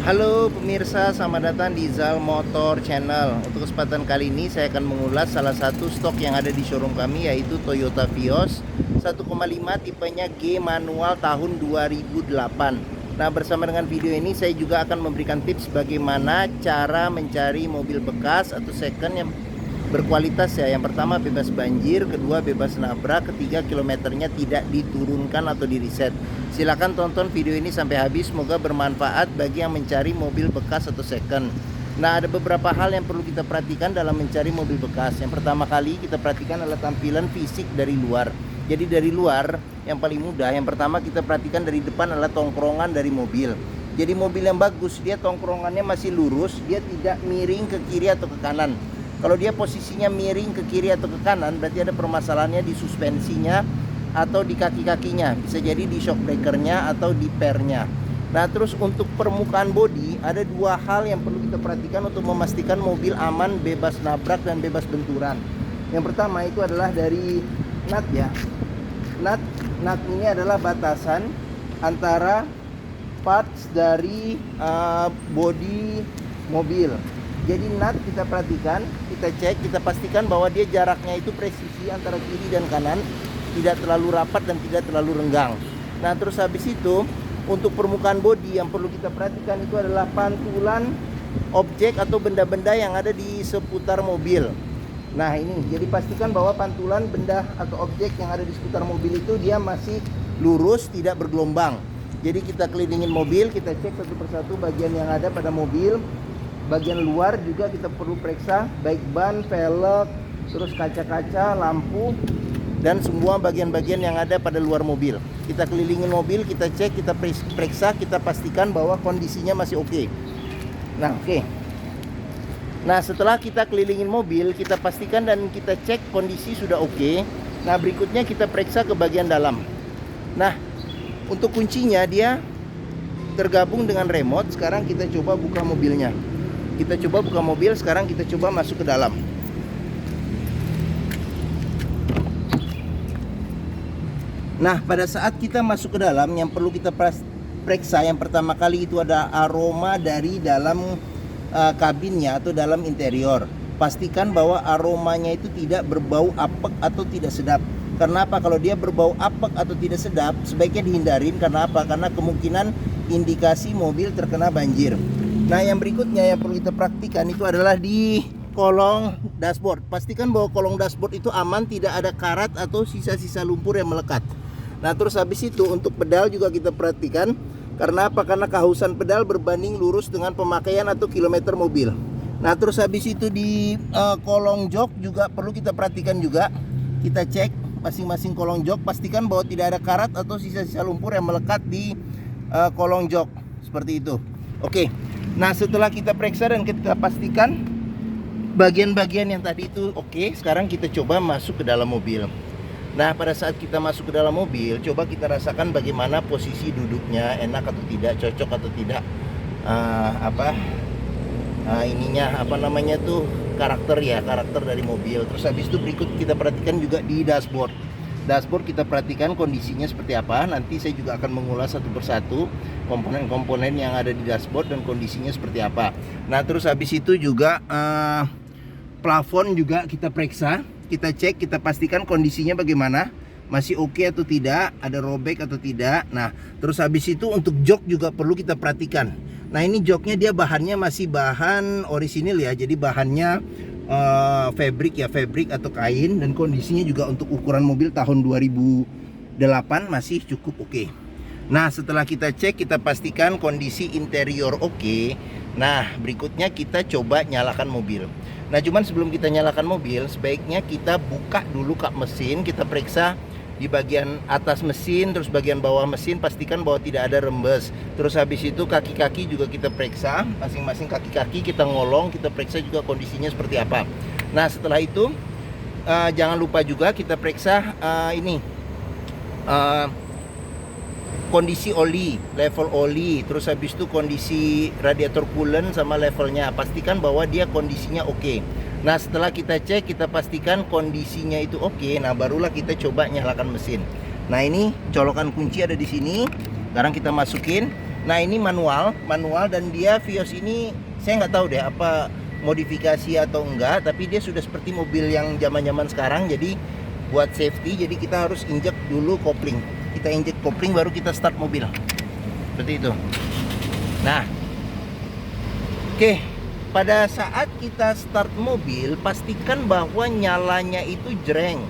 Halo pemirsa, selamat datang di Zal Motor Channel. Untuk kesempatan kali ini saya akan mengulas salah satu stok yang ada di showroom kami, yaitu Toyota Vios 1,5 tipenya G manual tahun 2008. Nah, bersama dengan video ini saya juga akan memberikan tips bagaimana cara mencari mobil bekas atau second yang berkualitas ya. Yang pertama bebas banjir, kedua bebas nabrak, ketiga kilometernya tidak diturunkan atau di reset. Silahkan tonton video ini sampai habis, semoga bermanfaat bagi yang mencari mobil bekas atau second. Nah, ada beberapa hal yang perlu kita perhatikan dalam mencari mobil bekas. Yang pertama kali kita perhatikan adalah tampilan fisik dari luar. Jadi dari luar yang paling mudah, yang pertama kita perhatikan dari depan adalah tongkrongan dari mobil. Jadi mobil yang bagus, dia tongkrongannya masih lurus, dia tidak miring ke kiri atau ke kanan. Kalau dia posisinya miring ke kiri atau ke kanan, berarti ada permasalahannya di suspensinya atau di kaki-kakinya. Bisa jadi di shock breakernya atau di pernya. Nah, terus untuk permukaan bodi, ada dua hal yang perlu kita perhatikan untuk memastikan mobil aman, bebas nabrak dan bebas benturan. Yang pertama itu adalah dari nut ya. Nut ini adalah batasan antara parts dari bodi mobil. Jadi nut kita perhatikan, kita cek, kita pastikan bahwa dia jaraknya itu presisi antara kiri dan kanan, tidak terlalu rapat dan tidak terlalu renggang. Nah, terus habis itu untuk permukaan bodi yang perlu kita perhatikan itu adalah pantulan objek atau benda-benda yang ada di seputar mobil. Nah, ini jadi pastikan bahwa pantulan benda atau objek yang ada di seputar mobil itu dia masih lurus, tidak bergelombang. Jadi kita kelilingin mobil, kita cek satu persatu bagian yang ada pada mobil. Bagian luar juga kita perlu periksa, baik ban, velg, terus kaca-kaca, lampu, dan semua bagian-bagian yang ada pada luar mobil. Kita kelilingin mobil, kita cek, kita periksa, kita pastikan bahwa kondisinya masih oke. Nah, oke. Nah, setelah kita kelilingin mobil, kita pastikan dan kita cek kondisi sudah oke. Nah, berikutnya kita periksa ke bagian dalam. Nah, untuk kuncinya dia tergabung dengan remote. Sekarang kita coba buka mobilnya. Kita coba buka mobil, sekarang kita coba masuk ke dalam. Nah, pada saat kita masuk ke dalam, yang perlu kita periksa yang pertama kali itu ada aroma dari dalam kabinnya atau dalam interior. Pastikan bahwa aromanya itu tidak berbau apek atau tidak sedap. Karena apa? Kalau dia berbau apek atau tidak sedap, sebaiknya dihindarin. Karena apa? Karena kemungkinan indikasi mobil terkena banjir. Nah, yang berikutnya yang perlu kita praktikan itu adalah di kolong dashboard. Pastikan bahwa kolong dashboard itu aman, tidak ada karat atau sisa-sisa lumpur yang melekat. Nah, terus habis itu untuk pedal juga kita perhatikan. Karena apa? Karena kehausan pedal berbanding lurus dengan pemakaian atau kilometer mobil. Nah, terus habis itu di kolong jok juga perlu kita perhatikan juga. Kita cek masing-masing kolong jok, pastikan bahwa tidak ada karat atau sisa-sisa lumpur yang melekat di kolong jok. Seperti itu. Oke. Nah, setelah kita periksa dan kita pastikan bagian-bagian yang tadi itu oke, sekarang kita coba masuk ke dalam mobil. Nah, pada saat kita masuk ke dalam mobil, coba kita rasakan bagaimana posisi duduknya, enak atau tidak, cocok atau tidak, karakter dari mobil. Terus habis itu berikut kita perhatikan juga di dashboard. Dashboard kita perhatikan kondisinya seperti apa. Nanti saya juga akan mengulas satu persatu komponen-komponen yang ada di dashboard dan kondisinya seperti apa. Nah, terus habis itu juga plafon juga kita periksa, kita cek, kita pastikan kondisinya bagaimana, masih oke atau tidak, ada robek atau tidak. Nah, terus habis itu untuk jok juga perlu kita perhatikan. Nah, ini joknya dia bahannya masih bahan orisinil ya, jadi bahannya fabric atau kain, dan kondisinya juga untuk ukuran mobil tahun 2008 masih cukup oke. Nah, setelah kita cek, kita pastikan kondisi interior oke. Nah, berikutnya kita coba nyalakan mobil. Nah, cuman sebelum kita nyalakan mobil, sebaiknya kita buka dulu kap mesin, kita periksa di bagian atas mesin, terus bagian bawah mesin, pastikan bahwa tidak ada rembes. Terus habis itu kaki-kaki juga kita periksa, masing-masing kaki-kaki kita ngolong, kita periksa juga kondisinya seperti apa. Nah, setelah itu jangan lupa juga kita periksa kondisi oli, level oli, terus habis itu kondisi radiator coolant sama levelnya. Pastikan bahwa dia kondisinya oke. Nah, setelah kita cek, kita pastikan kondisinya itu oke. Nah, barulah kita coba nyalakan mesin. Nah, ini colokan kunci ada di sini. Sekarang kita masukin. Nah ini manual dan dia Vios ini saya nggak tahu deh apa modifikasi atau enggak, tapi dia sudah seperti mobil yang zaman-zaman sekarang. Jadi buat safety, jadi kita harus injek dulu kopling. Kita injek kopling baru kita start mobil. Seperti itu. Nah, oke. Pada saat kita start mobil, pastikan bahwa nyalanya itu jreng.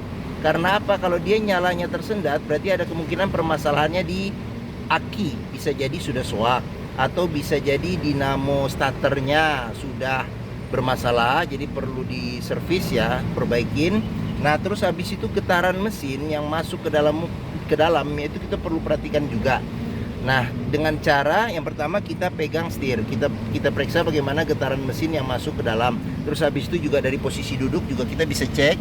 Karena apa? Kalau dia nyalanya tersendat, berarti ada kemungkinan permasalahannya di aki. Bisa jadi sudah soak, atau bisa jadi dinamo starternya sudah bermasalah, jadi perlu diservis ya, perbaikin. Nah terus habis itu getaran mesin yang masuk ke dalam itu kita perlu perhatikan juga. Nah dengan cara yang pertama kita pegang setir, kita periksa bagaimana getaran mesin yang masuk ke dalam. Terus habis itu juga dari posisi duduk juga kita bisa cek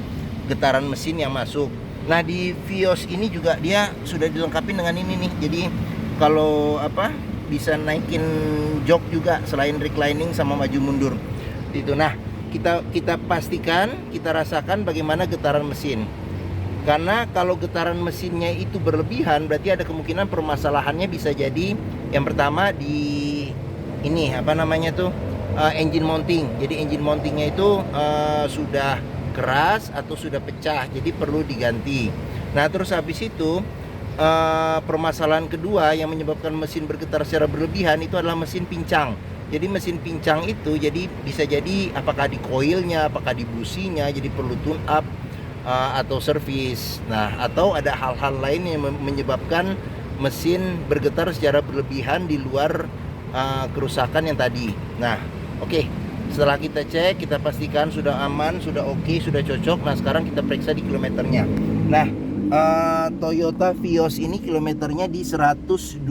getaran mesin yang masuk. Nah di Vios ini juga dia sudah dilengkapi dengan ini nih, jadi kalau apa bisa naikin jok juga selain reclining sama maju mundur itu. Nah kita pastikan, kita rasakan bagaimana getaran mesin, karena kalau getaran mesinnya itu berlebihan berarti ada kemungkinan permasalahannya bisa jadi yang pertama di ini apa namanya tuh engine mounting. Jadi engine mountingnya itu sudah keras atau sudah pecah, jadi perlu diganti. Nah terus habis itu permasalahan kedua yang menyebabkan mesin bergetar secara berlebihan itu adalah mesin pincang. Jadi mesin pincang itu jadi bisa jadi apakah di koilnya, apakah di businya, jadi perlu tune up atau servis. Nah atau ada hal-hal lain yang menyebabkan mesin bergetar secara berlebihan di luar kerusakan yang tadi. Nah oke. Setelah kita cek, kita pastikan sudah aman, sudah oke, sudah cocok. Nah sekarang kita periksa di kilometernya. Nah Toyota Vios ini kilometernya di 127.000.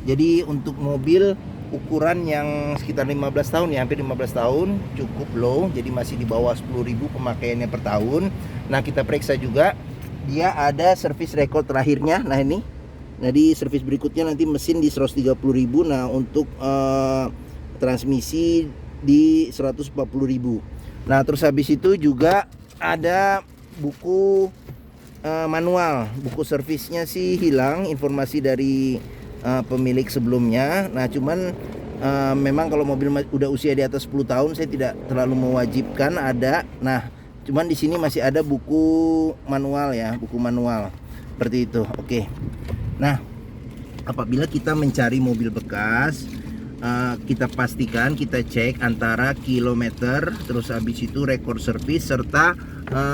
Jadi untuk mobil ukuran yang sekitar 15 tahun ya, hampir 15 tahun, cukup low. Jadi masih di bawah 10.000 pemakaiannya per tahun. Nah kita periksa juga dia ada servis record terakhirnya. Nah ini, jadi servis berikutnya nanti mesin di 130.000. Nah untuk transmisi di 140.000. Nah terus habis itu juga ada buku manual. Buku servisnya sih hilang, informasi dari pemilik sebelumnya. Nah cuman memang kalau mobil udah usia di atas 10 tahun saya tidak terlalu mewajibkan ada. Nah cuman di sini masih ada buku manual ya, buku manual seperti itu. Oke. Nah apabila kita mencari mobil bekas, kita pastikan, kita cek antara kilometer, terus habis itu rekor servis, serta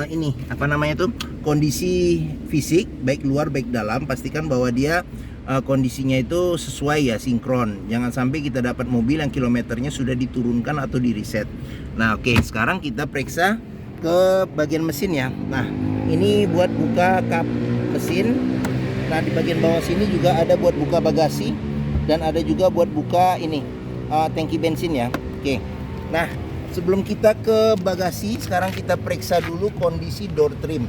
ini apa namanya tuh kondisi fisik baik luar baik dalam. Pastikan bahwa dia kondisinya itu sesuai ya, sinkron. Jangan sampai kita dapat mobil yang kilometernya sudah diturunkan atau di reset. Nah oke, sekarang kita periksa ke bagian mesin ya. Nah ini buat buka kap mesin. Nah di bagian bawah sini juga ada buat buka bagasi, dan ada juga buat buka ini tangki bensin ya. Oke. Nah sebelum kita ke bagasi, sekarang kita periksa dulu kondisi door trim.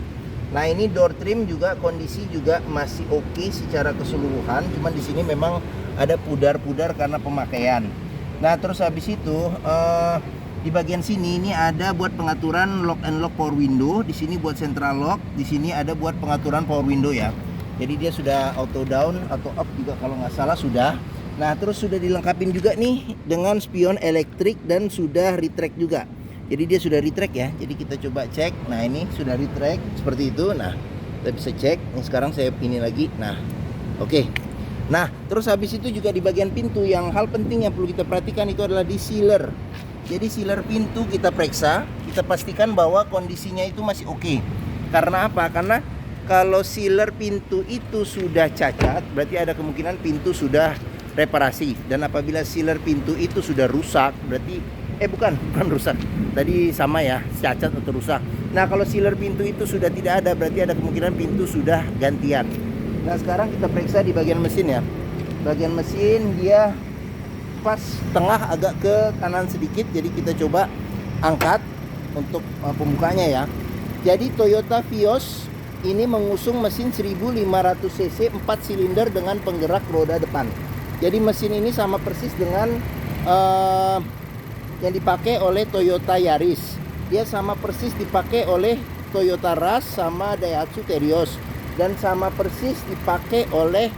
Nah ini door trim juga kondisi juga masih oke secara keseluruhan. Cuman di sini memang ada pudar-pudar karena pemakaian. Nah terus habis itu di bagian sini ini ada buat pengaturan lock and lock power window. Di sini buat central lock. Di sini ada buat pengaturan power window ya. Jadi dia sudah auto down atau up juga kalau nggak salah sudah. Nah terus sudah dilengkapin juga nih dengan spion elektrik dan sudah retract juga. Jadi dia sudah retract ya. Jadi kita coba cek. Nah ini sudah retract seperti itu. Nah kita bisa cek. Ini sekarang saya ini lagi. Nah oke. Nah terus habis itu juga di bagian pintu, yang hal penting yang perlu kita perhatikan itu adalah di sealer. Jadi sealer pintu kita periksa, kita pastikan bahwa kondisinya itu masih oke. Karena apa? Karena kalau sealer pintu itu sudah cacat, berarti ada kemungkinan pintu sudah reparasi. Dan apabila sealer pintu itu sudah rusak, berarti bukan rusak. Tadi sama ya, cacat atau rusak. Nah, kalau sealer pintu itu sudah tidak ada, berarti ada kemungkinan pintu sudah gantian. Nah, sekarang kita periksa di bagian mesin ya. Bagian mesin dia pas tengah agak ke kanan sedikit, jadi kita coba angkat untuk pembukanya ya. Jadi Toyota Vios ini mengusung mesin 1500 cc 4 silinder dengan penggerak roda depan. Jadi mesin ini sama persis dengan yang dipakai oleh Toyota Yaris. Dia sama persis dipakai oleh Toyota Rush sama Daihatsu Terios, dan sama persis dipakai oleh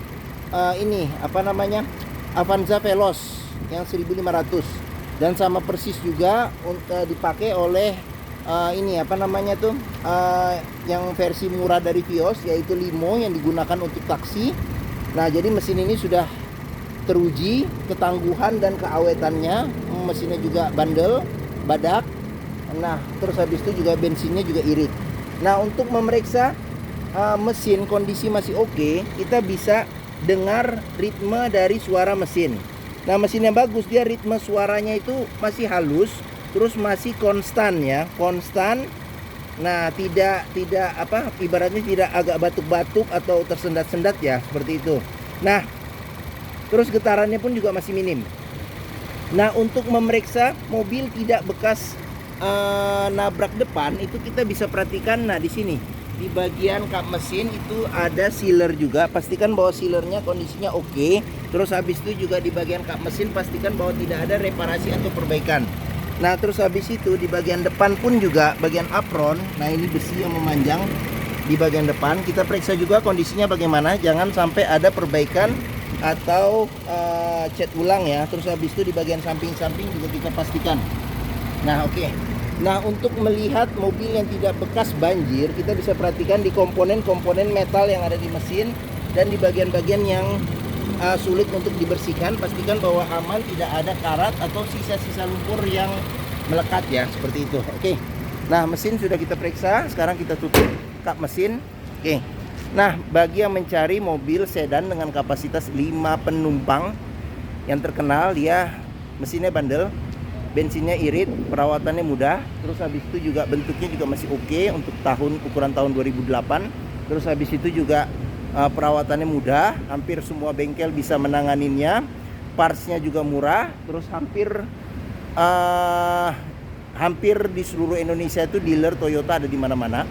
ini apa namanya, Avanza Veloz yang 1500, dan sama persis juga dipakai oleh ini apa namanya tuh, yang versi murah dari Vios, yaitu Limo yang digunakan untuk taksi. Nah jadi mesin ini sudah teruji ketangguhan dan keawetannya. Mesinnya juga bandel, badak. Nah terus habis itu juga bensinnya juga irit. Nah untuk memeriksa mesin kondisi masih oke, kita bisa dengar ritme dari suara mesin. Nah mesin yang bagus, dia ritme suaranya itu masih halus, terus masih konstan ya, konstan. Nah tidak apa, ibaratnya tidak agak batuk-batuk atau tersendat-sendat ya, seperti itu. Nah terus getarannya pun juga masih minim. Nah untuk memeriksa mobil tidak bekas nabrak depan, itu kita bisa perhatikan. Nah di sini di bagian kap mesin itu ada sealer juga, pastikan bahwa sealernya kondisinya oke. Terus habis itu juga di bagian kap mesin pastikan bahwa tidak ada reparasi atau perbaikan. Nah terus habis itu di bagian depan pun juga bagian apron, nah ini besi yang memanjang di bagian depan, kita periksa juga kondisinya bagaimana, jangan sampai ada perbaikan atau cat ulang ya. Terus habis itu di bagian samping-samping juga kita pastikan. Nah oke. Nah untuk melihat mobil yang tidak bekas banjir, kita bisa perhatikan di komponen-komponen metal yang ada di mesin dan di bagian-bagian yang sulit untuk dibersihkan. Pastikan bahwa aman, tidak ada karat atau sisa-sisa lumpur yang melekat ya, seperti itu. Oke. Nah mesin sudah kita periksa, sekarang kita tutup kap mesin. Oke. Nah bagi yang mencari mobil sedan dengan kapasitas 5 penumpang, yang terkenal dia mesinnya bandel, bensinnya irit, perawatannya mudah. Terus habis itu juga bentuknya juga masih oke untuk ukuran tahun 2008. Terus habis itu juga perawatannya mudah, hampir semua bengkel bisa menanganinya. Partsnya juga murah. Terus hampir di seluruh Indonesia itu dealer Toyota ada di mana-mana.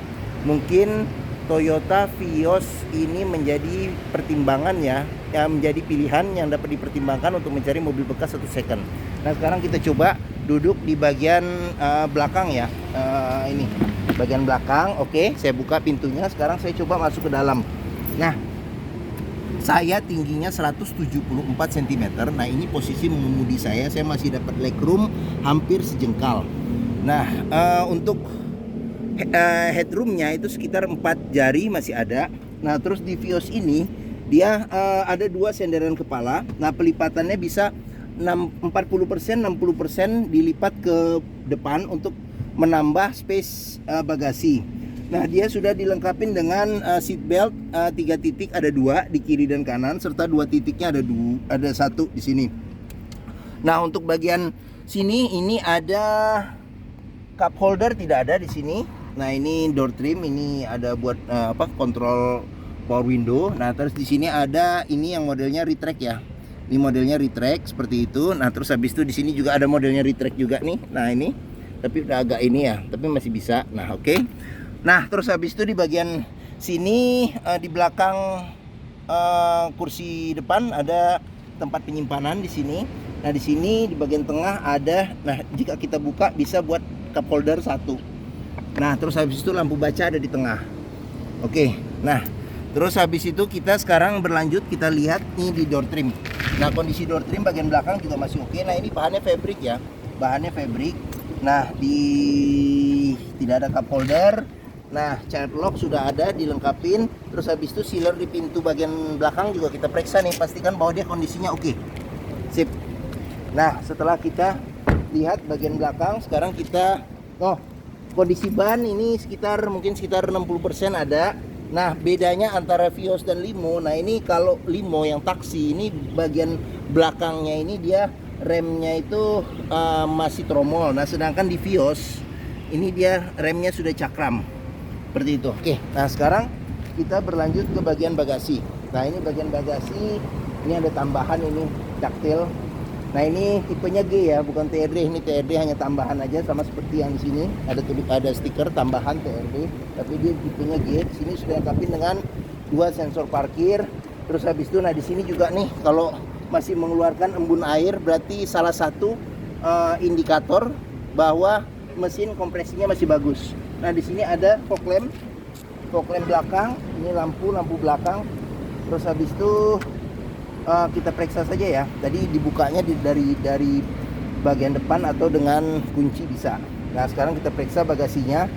Mungkin Toyota Vios ini menjadi pertimbangan ya, menjadi pilihan yang dapat dipertimbangkan untuk mencari mobil bekas atau second. Nah sekarang kita coba duduk di bagian belakang ya, ini bagian belakang. Oke, saya buka pintunya. Sekarang saya coba masuk ke dalam. Nah saya tingginya 174 cm. Nah ini posisi mengemudi saya masih dapat legroom hampir sejengkal. Nah untuk headroomnya itu sekitar 4 jari masih ada. Nah terus di Vios ini dia ada 2 senderan kepala. Nah pelipatannya bisa 40%, 60% dilipat ke depan untuk menambah space bagasi. Nah dia sudah dilengkapi dengan seat belt 3 titik, ada 2 di kiri dan kanan, serta 2 titiknya ada 1 di sini. Nah untuk bagian sini ini ada cup holder, tidak ada di sini. Nah ini door trim, ini ada buat kontrol power window. Nah terus di sini ada ini yang modelnya retract ya. Ini modelnya retract seperti itu. Nah terus habis itu di sini juga ada modelnya retract juga nih. Nah ini tapi udah agak ini ya, tapi masih bisa. Nah oke. Nah terus habis itu di bagian sini di belakang kursi depan ada tempat penyimpanan di sini. Nah di sini di bagian tengah ada. Nah jika kita buka bisa buat cup holder 1. Nah terus habis itu lampu baca ada di tengah. Oke. Nah terus habis itu kita sekarang berlanjut, kita lihat nih di door trim. Nah kondisi door trim bagian belakang juga masih oke. Nah ini bahannya fabric ya, bahannya fabric. Nah tidak ada cup holder. Nah child lock sudah ada dilengkapin. Terus habis itu sealer di pintu bagian belakang juga kita periksa nih, pastikan bahwa dia kondisinya oke. Sip. Nah setelah kita lihat bagian belakang, sekarang kita kondisi ban ini mungkin sekitar 60% ada. Nah bedanya antara Vios dan Limo, nah ini kalau Limo yang taksi ini bagian belakangnya ini dia remnya itu masih tromol. Nah sedangkan di Vios ini dia remnya sudah cakram seperti itu. Oke, nah sekarang kita berlanjut ke bagian bagasi. Nah ini bagian bagasi, ini ada tambahan ini ductile. Nah ini tipenya G ya, bukan TRD. Ini TRD hanya tambahan aja, sama seperti yang di sini. Ada stiker tambahan TRD, tapi dia tipenya G. Di sini sudah lengkapi dengan 2 sensor parkir. Terus habis itu, nah di sini juga nih, kalau masih mengeluarkan embun air, berarti salah satu indikator bahwa mesin kompresinya masih bagus. Nah di sini ada fog lamp belakang. Ini lampu belakang. Terus habis itu kita periksa saja ya. Tadi dibukanya dari bagian depan atau dengan kunci bisa. Nah sekarang kita periksa bagasinya.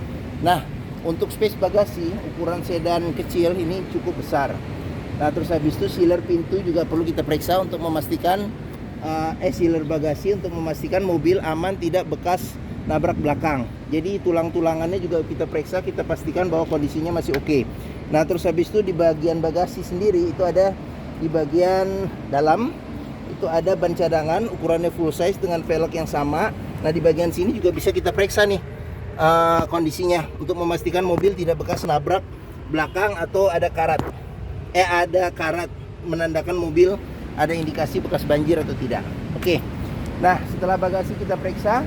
Nah untuk space bagasi ukuran sedan kecil ini cukup besar. Nah terus habis itu sealer pintu juga perlu kita periksa untuk memastikan sealer bagasi untuk memastikan mobil aman, tidak bekas nabrak belakang. Jadi tulang-tulangannya juga kita periksa, kita pastikan bahwa kondisinya masih oke. Nah terus habis itu di bagian bagasi sendiri itu ada di bagian dalam itu ada ban cadangan ukurannya full size dengan velg yang sama. Nah di bagian sini juga bisa kita periksa nih kondisinya untuk memastikan mobil tidak bekas nabrak belakang atau ada karat menandakan mobil ada indikasi bekas banjir atau tidak. Oke. Nah setelah bagasi kita periksa,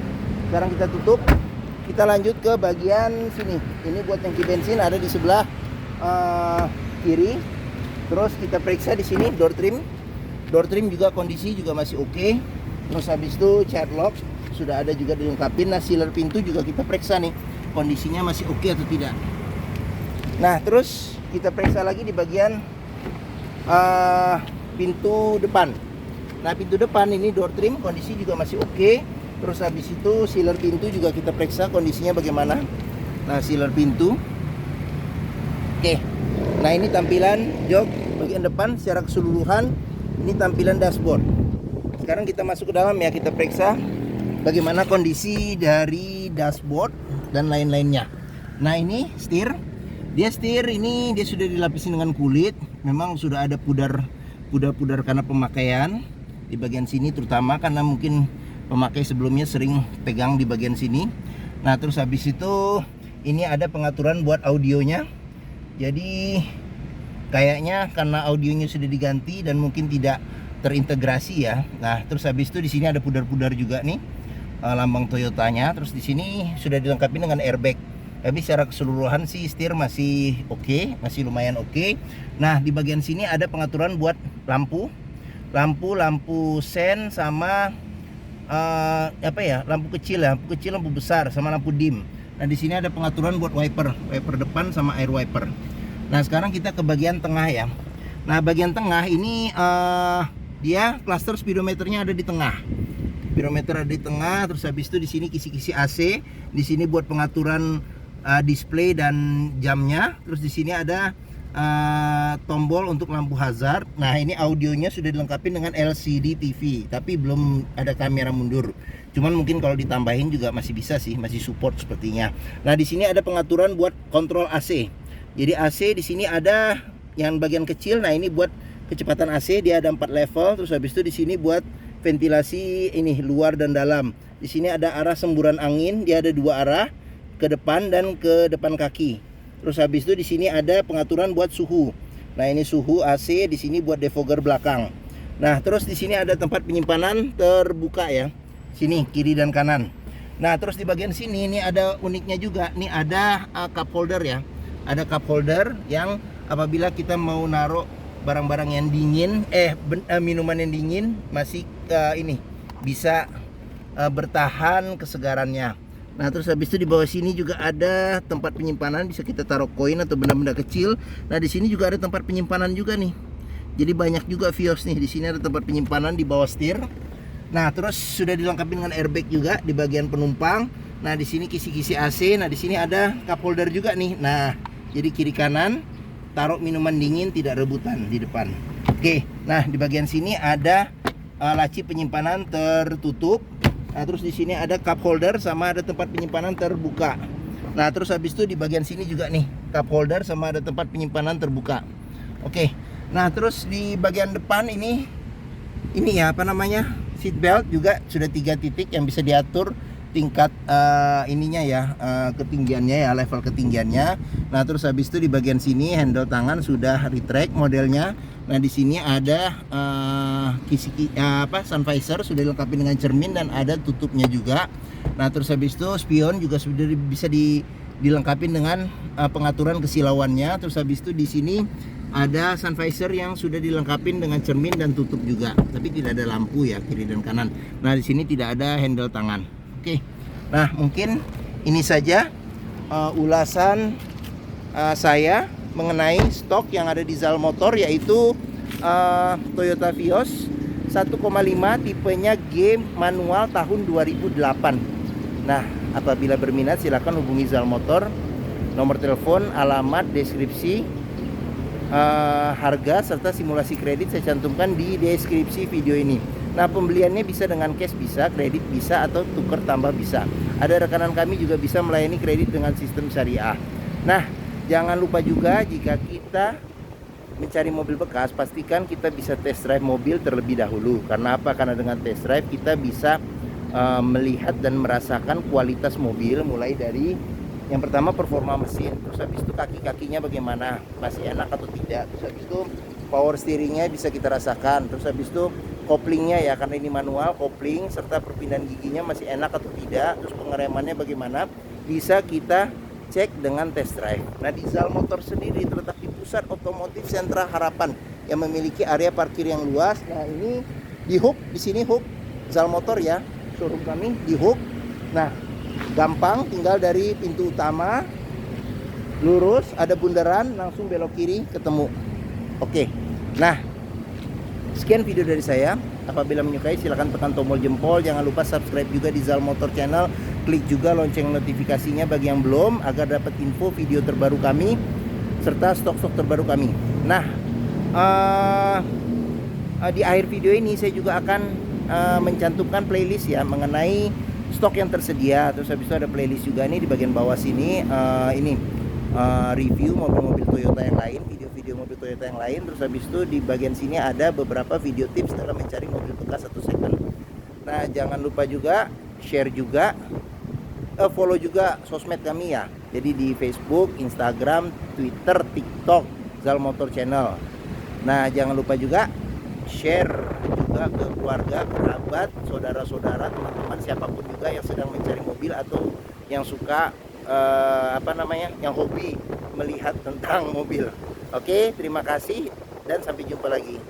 sekarang kita tutup. Kita lanjut ke bagian sini. Ini buat tangki bensin ada di sebelah kiri. Terus kita periksa di sini door trim. Door trim juga kondisi juga masih oke. Terus habis itu child lock sudah ada juga dilengkapi. Nah sealer pintu juga kita periksa nih kondisinya masih oke atau tidak. Nah terus kita periksa lagi di bagian pintu depan. Nah pintu depan ini door trim kondisi juga masih oke. Terus habis itu sealer pintu juga kita periksa kondisinya bagaimana. Nah sealer pintu oke. Nah ini tampilan jok bagian depan secara keseluruhan. Ini tampilan dashboard. Sekarang kita masuk ke dalam ya, kita periksa bagaimana kondisi dari dashboard dan lain-lainnya. Nah ini setir. Dia sudah dilapisi dengan kulit. Memang sudah ada pudar karena pemakaian di bagian sini, terutama karena mungkin pemakai sebelumnya sering pegang di bagian sini. Nah terus habis itu ini ada pengaturan buat audionya. Jadi kayaknya karena audionya sudah diganti dan mungkin tidak terintegrasi ya. Nah terus habis itu di sini ada pudar-pudar juga nih lambang Toyotanya. Terus di sini sudah dilengkapi dengan airbag. Tapi secara keseluruhan sih setir masih oke, masih lumayan oke. Nah di bagian sini ada pengaturan buat lampu sen sama lampu kecil, lampu besar sama lampu dim. Nah di sini ada pengaturan buat wiper depan sama air wiper. Nah sekarang kita ke bagian tengah ya. Nah bagian tengah ini dia cluster speedometernya ada di tengah. Speedometer ada di tengah. Terus habis itu di sini kisi-kisi AC. Di sini buat pengaturan display dan jamnya. Terus di sini ada tombol untuk lampu hazard. Nah ini audionya sudah dilengkapi dengan LCD TV, tapi belum ada kamera mundur. Cuman mungkin kalau ditambahin juga masih bisa sih, masih support sepertinya. Nah di sini ada pengaturan buat kontrol AC. Jadi AC di sini ada yang bagian kecil. Nah ini buat kecepatan AC, dia ada 4 level. Terus habis itu di sini buat ventilasi ini luar dan dalam. Di sini ada arah semburan angin, dia ada 2 arah, ke depan dan ke depan kaki. Terus habis itu di sini ada pengaturan buat suhu. Nah ini suhu AC, di sini buat defogger belakang. Nah terus di sini ada tempat penyimpanan terbuka ya. Sini kiri dan kanan. Nah terus di bagian sini ini ada uniknya juga. Ini ada cup holder ya. Ada cup holder yang apabila kita mau naruh barang-barang yang dingin, minuman yang dingin masih ini bisa bertahan kesegarannya. Nah terus habis itu di bawah sini juga ada tempat penyimpanan, bisa kita taruh koin atau benda-benda kecil. Nah di sini juga ada tempat penyimpanan juga nih. Jadi banyak juga Vios nih. Di sini ada tempat penyimpanan di bawah setir. Nah terus sudah dilengkapi dengan airbag juga di bagian penumpang. Nah di sini kisi-kisi AC. Nah di sini ada cup holder juga nih. Nah jadi kiri kanan taruh minuman dingin tidak rebutan di depan. Oke. Nah di bagian sini ada laci penyimpanan tertutup. Nah terus di sini ada cup holder sama ada tempat penyimpanan terbuka. Nah terus habis itu di bagian sini juga nih cup holder sama ada tempat penyimpanan terbuka. Oke. Nah terus di bagian depan ini ya seat belt juga sudah 3 titik yang bisa diatur tingkat ininya ya, ketinggiannya ya, level ketinggiannya. Nah terus habis itu di bagian sini handle tangan sudah retract modelnya. Nah di sini ada sun visor sudah dilengkapi dengan cermin dan ada tutupnya juga. Nah terus habis itu spion juga sudah bisa dilengkapi dengan pengaturan kesilauannya. Terus habis itu di sini ada sun visor yang sudah dilengkapi dengan cermin dan tutup juga, tapi tidak ada lampu ya kiri dan kanan. Nah di sini tidak ada handle tangan. Oke. Nah mungkin ini saja ulasan saya mengenai stok yang ada di Zal Motor, yaitu Toyota Vios 1,5 tipenya G manual tahun 2008. Nah, apabila berminat silakan hubungi Zal Motor. Nomor telepon, alamat, deskripsi, harga serta simulasi kredit saya cantumkan di deskripsi video ini. Nah, pembeliannya bisa dengan cash bisa, kredit bisa, atau tuker tambah bisa. Ada rekanan kami juga bisa melayani kredit dengan sistem syariah. Nah, jangan lupa juga jika kita mencari mobil bekas, pastikan kita bisa test drive mobil terlebih dahulu. Karena apa? Karena dengan test drive kita bisa melihat dan merasakan kualitas mobil, mulai dari yang pertama performa mesin, terus habis itu kaki-kakinya bagaimana, masih enak atau tidak, terus habis itu power steeringnya bisa kita rasakan, terus habis itu koplingnya ya, karena ini manual, kopling serta perpindahan giginya masih enak atau tidak, terus pengeremannya bagaimana, bisa kita cek dengan test drive. Nah, di Zal Motor sendiri terletak di pusat otomotif Sentra Harapan yang memiliki area parkir yang luas. Nah, ini di Hook, di sini Hook Zal Motor ya, showroom kami di Hook. Nah, gampang, tinggal dari pintu utama lurus, ada bundaran, langsung belok kiri ketemu. Oke. Nah, sekian video dari saya. Apabila menyukai silahkan tekan tombol jempol. Jangan lupa subscribe juga di Zal Motor Channel. Klik juga lonceng notifikasinya bagi yang belum, agar dapat info video terbaru kami serta stok-stok terbaru kami. Nah, di akhir video ini saya juga akan mencantumkan playlist ya mengenai stok yang tersedia. Terus habis itu ada playlist juga nih di bagian bawah sini, review mobil-mobil Toyota yang lain, video-video mobil Toyota yang lain. Terus habis itu di bagian sini ada beberapa video tips dalam mencari mobil bekas atau second. Nah, jangan lupa juga share juga, follow juga sosmed kami ya. Jadi di Facebook, Instagram, Twitter, TikTok Zal Motor Channel. Nah, jangan lupa juga share juga ke keluarga, kerabat, saudara-saudara, teman-teman, siapapun juga yang sedang mencari mobil atau yang suka yang hobi melihat tentang mobil. Oke, terima kasih dan sampai jumpa lagi.